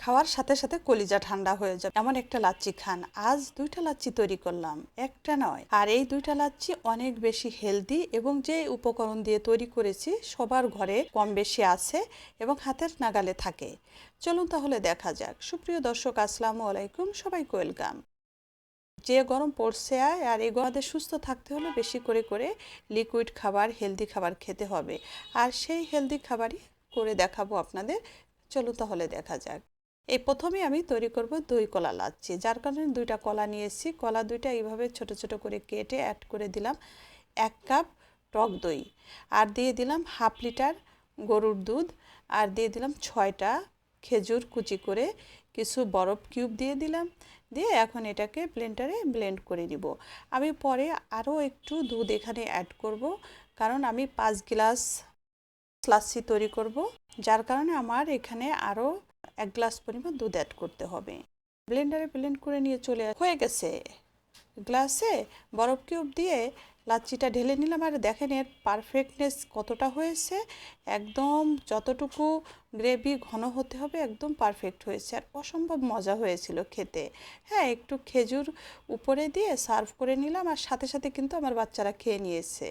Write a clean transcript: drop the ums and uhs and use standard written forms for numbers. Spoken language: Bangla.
খাওয়ার সাথে সাথে কলিজা ঠান্ডা হয়ে যাবে এমন একটা লাচ্ছি খান। আজ 2টা লাচ্ছি তৈরি করলাম, একটা নয়। আর এই 2টা লাচ্ছি অনেক বেশি হেলদি এবং যে উপকরণ দিয়ে তৈরি করেছি সবার ঘরে কম বেশি আছে এবং হাতের নাগালে থাকে। চলুন তাহলে দেখা যাক। সুপ্রিয় দর্শক, আসসালামু আলাইকুম, সবাইকে ওয়েলকাম। যে গরম পড়ছে আর এই গরমে সুস্থ থাকতে হলে বেশি করে করে লিকুইড খাবার, হেলদি খাবার খেতে হবে। আর সেই হেলদি খাবারই করে দেখাবো আপনাদের। চলুন তাহলে দেখা যাক। এই প্রথমে আমি তৈরি করব দই কলা লাচ্ছি, যার কারণে 2টা কলা নিয়েছি। কলা 2টা এইভাবে ছোট ছোট করে কেটে অ্যাড করে দিলাম 1 কাপ টক দই, আর দিয়ে দিলাম হাফ লিটার গরুর দুধ, আর দিয়ে দিলাম 6টা খেজুর কুচি করে, কিছু বরফ কিউব দিয়ে দিলাম। দিয়ে এখন এটাকে ব্লেন্ডারে ব্লেন্ড করে নিব। আমি পরে আরও একটু দুধ এখানে অ্যাড করব, কারণ আমি 5 গ্লাস লাচ্ছি তৈরি করব, যার কারণে আমার এখানে আরও 1 গ্লাস পরিমাণ দুধ অ্যাড করতে হবে। ব্লেন্ডারে ব্লেন্ড করে নিয়ে চলে হয়ে গেছে। গ্লাসে বরফ কিউব দিয়ে লাচ্ছিটা ঢেলে নিলাম, আর দেখেন এর পারফেক্টনেস কতটা হয়েছে। একদম যতটুকু গ্রেভি ঘন হতে হবে একদম পারফেক্ট হয়েছে, আর অসম্ভব মজা হয়েছিল খেতে। হ্যাঁ, একটু খেজুর উপরে দিয়ে সার্ভ করে নিলাম, আর সাথে সাথে কিন্তু আমার বাচ্চারা খেয়ে নিয়েছে।